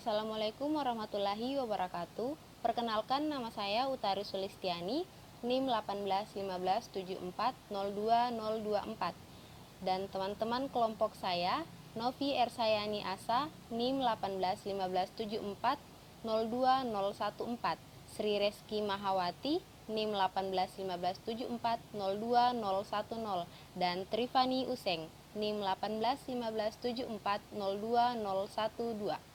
Assalamualaikum warahmatullahi wabarakatuh. Perkenalkan, nama saya Utari Sulistiani, NIM 18157402024. Dan teman-teman kelompok saya, Novi Ersayani Asa, NIM 18150402014. Sri Reski Mahawati, NIM 18150740210. Dan Trifani Useng, NIM 1815074021012.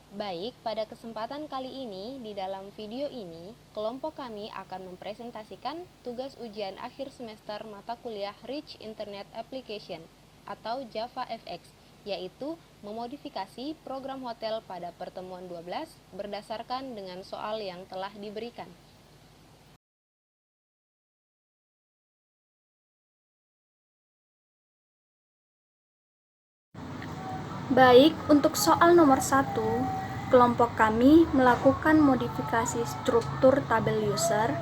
Baik, pada kesempatan kali ini, di dalam video ini, kelompok kami akan mempresentasikan tugas ujian akhir semester mata kuliah Rich Internet Application atau JavaFX, yaitu memodifikasi program hotel pada pertemuan 12 berdasarkan dengan soal yang telah diberikan. Baik, untuk soal nomor 1, kelompok kami melakukan modifikasi struktur tabel user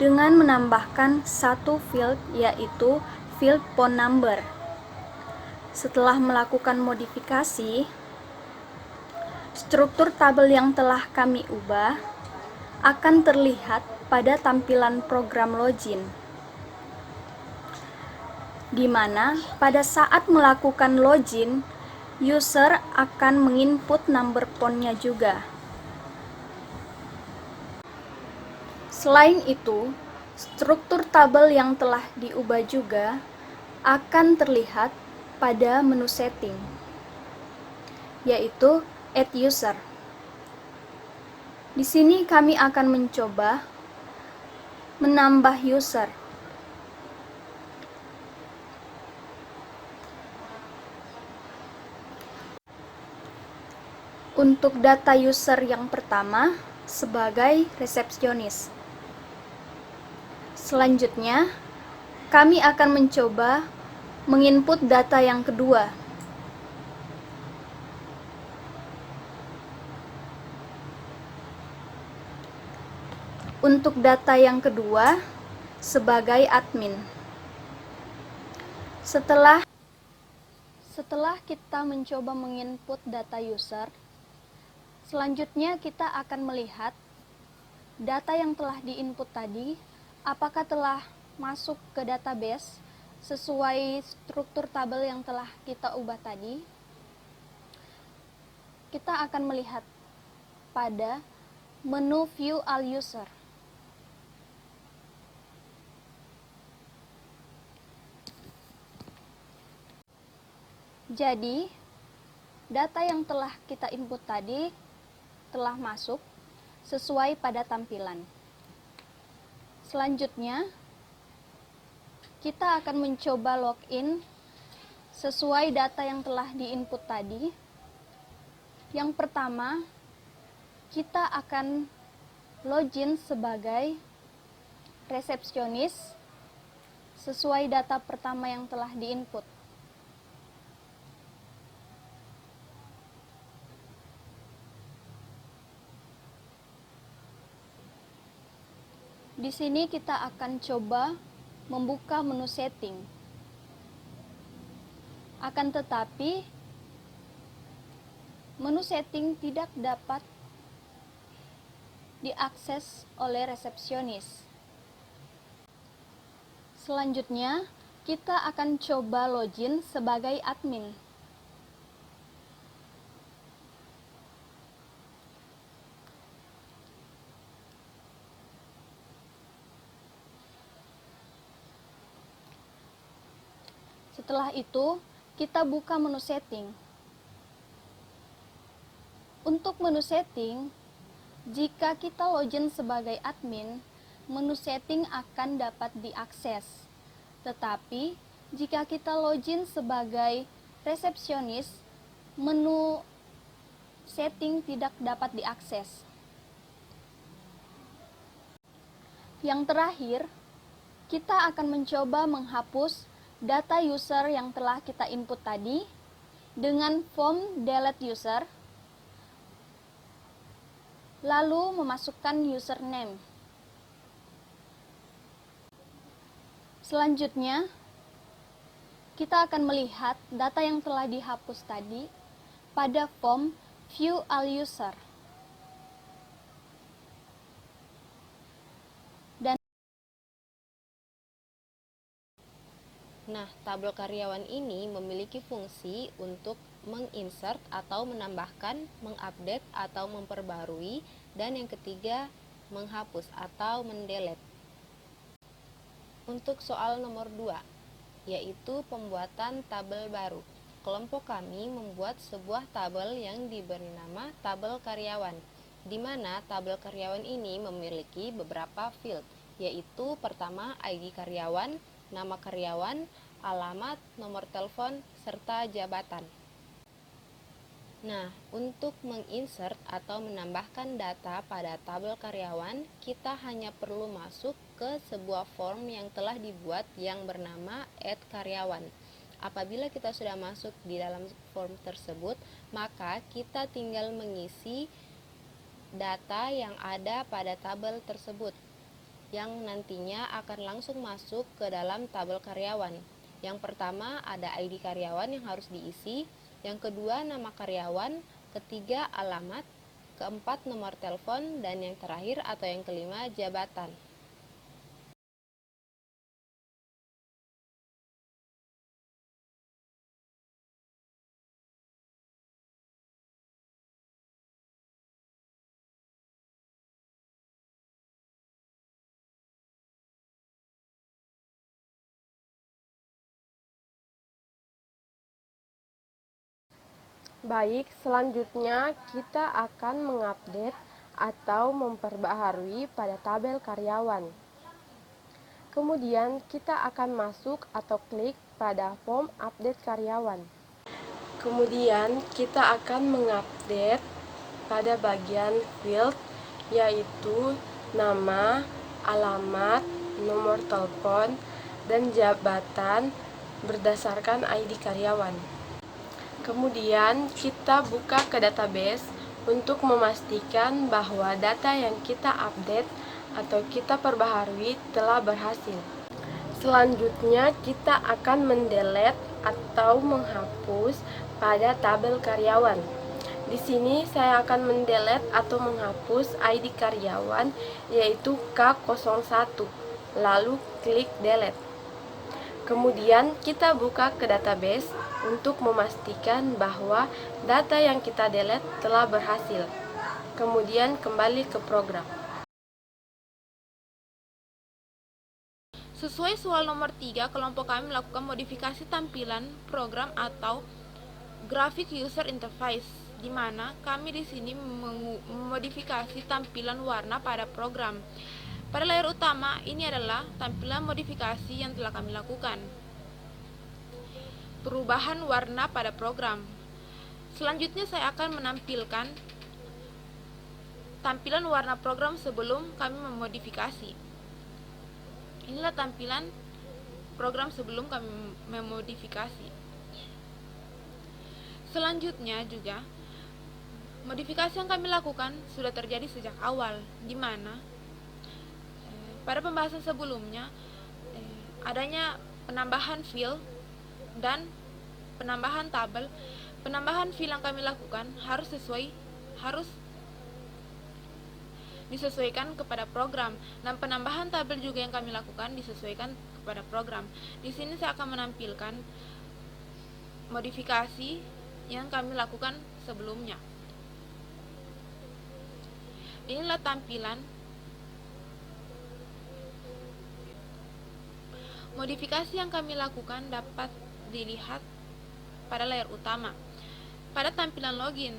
dengan menambahkan satu field, yaitu field phone number. Setelah melakukan modifikasi, struktur tabel yang telah kami ubah akan terlihat pada tampilan program login, di mana pada saat melakukan login, user akan menginput number phone-nya juga. Selain itu, struktur tabel yang telah diubah juga akan terlihat pada menu setting, yaitu Add User. Di sini kami akan mencoba menambah user. Untuk data user yang pertama sebagai resepsionis. Selanjutnya, kami akan mencoba menginput data yang kedua. Untuk data yang kedua sebagai admin. Setelah kita mencoba menginput data user, selanjutnya kita akan melihat data yang telah diinput tadi apakah telah masuk ke database sesuai struktur tabel yang telah kita ubah tadi. Kita akan melihat pada menu View All User. Jadi, data yang telah kita input tadi telah masuk sesuai pada tampilan. Selanjutnya, kita akan mencoba login sesuai data yang telah diinput tadi. Yang pertama, kita akan login sebagai resepsionis sesuai data pertama yang telah diinput. Di sini kita akan coba membuka menu setting. Akan tetapi, menu setting tidak dapat diakses oleh resepsionis. Selanjutnya, kita akan coba login sebagai admin. Setelah itu, kita buka menu setting. Untuk menu setting, jika kita login sebagai admin, menu setting akan dapat diakses. Tetapi, jika kita login sebagai resepsionis, menu setting tidak dapat diakses. Yang terakhir, kita akan mencoba menghapus data user yang telah kita input tadi dengan form delete user, lalu memasukkan username. Selanjutnya, kita akan melihat data yang telah dihapus tadi pada form View all user. Dan nah, tabel karyawan ini memiliki fungsi untuk menginsert atau menambahkan, mengupdate atau memperbarui, dan yang ketiga, menghapus atau mendelete. Untuk soal nomor 2, yaitu pembuatan tabel baru. Kelompok kami membuat sebuah tabel yang diberi nama tabel karyawan, di mana tabel karyawan ini memiliki beberapa field, yaitu pertama ID karyawan, nama karyawan, alamat, nomor telepon, serta jabatan. Nah, untuk menginsert atau menambahkan data pada tabel karyawan, kita hanya perlu masuk ke sebuah form yang telah dibuat yang bernama Add Karyawan. Apabila kita sudah masuk di dalam form tersebut, maka kita tinggal mengisi data yang ada pada tabel tersebut, yang nantinya akan langsung masuk ke dalam tabel karyawan. Yang pertama ada ID karyawan yang harus diisi, yang kedua nama karyawan, ketiga alamat, keempat nomor telepon, dan yang terakhir atau yang kelima jabatan. Baik, selanjutnya kita akan mengupdate atau memperbaharui pada tabel karyawan. Kemudian kita akan masuk atau klik pada form update karyawan. Kemudian kita akan mengupdate pada bagian field, yaitu nama, alamat, nomor telepon, dan jabatan berdasarkan ID karyawan. Kemudian kita buka ke database untuk memastikan bahwa data yang kita update atau kita perbaharui telah berhasil. Selanjutnya kita akan mendelete atau menghapus pada tabel karyawan. Di sini saya akan mendelete atau menghapus ID karyawan yaitu K01, lalu klik delete. Kemudian kita buka ke database untuk memastikan bahwa data yang kita delete telah berhasil. Kemudian kembali ke program. Sesuai soal nomor 3, kelompok kami melakukan modifikasi tampilan program atau graphic user interface, di mana kami di sini memodifikasi tampilan warna pada program. Pada layar utama, ini adalah tampilan modifikasi yang telah kami lakukan. Perubahan warna pada program. Selanjutnya saya akan menampilkan tampilan warna program sebelum kami memodifikasi. Inilah tampilan program sebelum kami memodifikasi. Selanjutnya juga, modifikasi yang kami lakukan sudah terjadi sejak awal, di mana pada pembahasan sebelumnya adanya penambahan field dan penambahan tabel. Penambahan field yang kami lakukan harus disesuaikan kepada program, dan penambahan tabel juga yang kami lakukan disesuaikan kepada program. Di sini saya akan menampilkan modifikasi yang kami lakukan sebelumnya. Inilah tampilan modifikasi yang kami lakukan dapat dilihat pada layar utama. Pada tampilan login,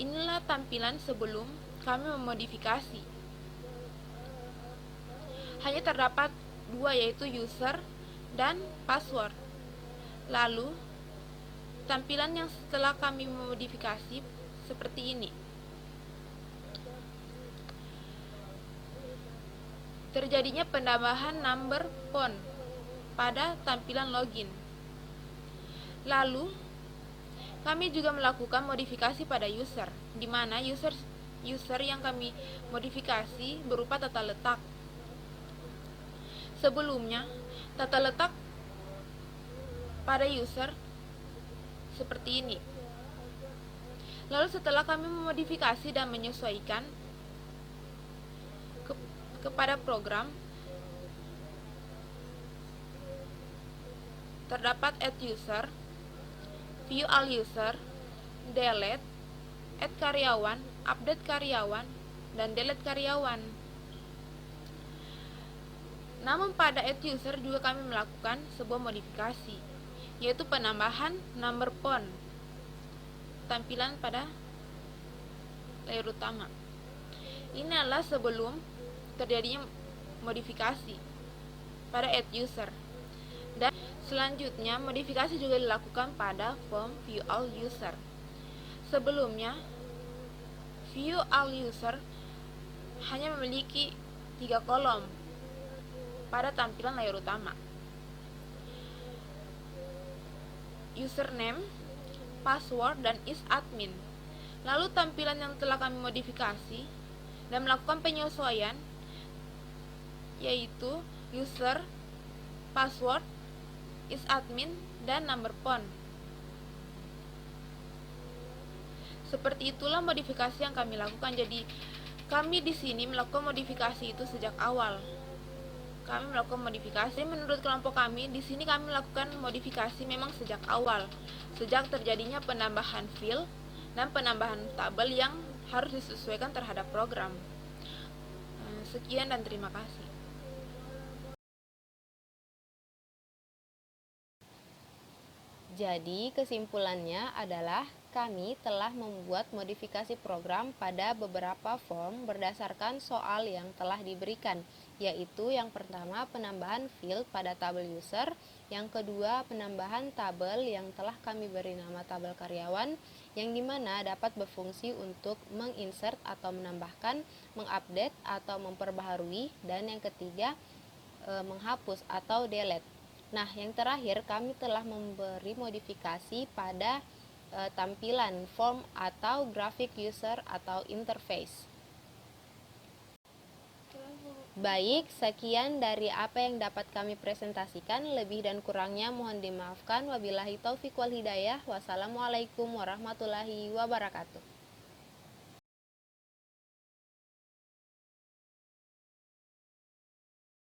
inilah tampilan sebelum kami memodifikasi. Hanya terdapat dua, yaitu user dan password. Lalu, tampilan yang setelah kami memodifikasi seperti ini. Terjadinya penambahan number phone pada tampilan login. Lalu, kami juga melakukan modifikasi pada user, di mana user yang kami modifikasi berupa tata letak. Sebelumnya, tata letak pada user seperti ini. Lalu setelah kami memodifikasi dan menyesuaikan kepada program, terdapat add user, view all user, delete, add karyawan, update karyawan, dan delete karyawan. Namun pada add user juga kami melakukan sebuah modifikasi, yaitu penambahan number font tampilan pada layer utama. Ini adalah sebelum terjadinya modifikasi pada add user. Dan selanjutnya modifikasi juga dilakukan pada form view all user. Sebelumnya view all user hanya memiliki 3 kolom pada tampilan layar utama: username, password, dan is admin. Lalu tampilan yang telah kami modifikasi dan melakukan penyesuaian yaitu user, password, is admin, dan number font. Seperti itulah modifikasi yang kami lakukan. Jadi kami di sini melakukan modifikasi itu sejak awal. Kami melakukan modifikasi menurut kelompok kami. Di sini kami melakukan modifikasi memang sejak awal, sejak terjadinya penambahan field dan penambahan tabel yang harus disesuaikan terhadap program. Sekian dan terima kasih. Jadi, kesimpulannya adalah kami telah membuat modifikasi program pada beberapa form berdasarkan soal yang telah diberikan, yaitu yang pertama penambahan field pada tabel user, yang kedua penambahan tabel yang telah kami beri nama tabel karyawan, yang dimana dapat berfungsi untuk menginsert atau menambahkan, mengupdate atau memperbaharui, dan yang ketiga menghapus atau delete. Nah, yang terakhir kami telah memberi modifikasi pada tampilan form atau grafik user atau interface. Baik, sekian dari apa yang dapat kami presentasikan. Lebih dan kurangnya mohon dimaafkan. Wabillahi taufiq wal hidayah. Wassalamualaikum warahmatullahi wabarakatuh.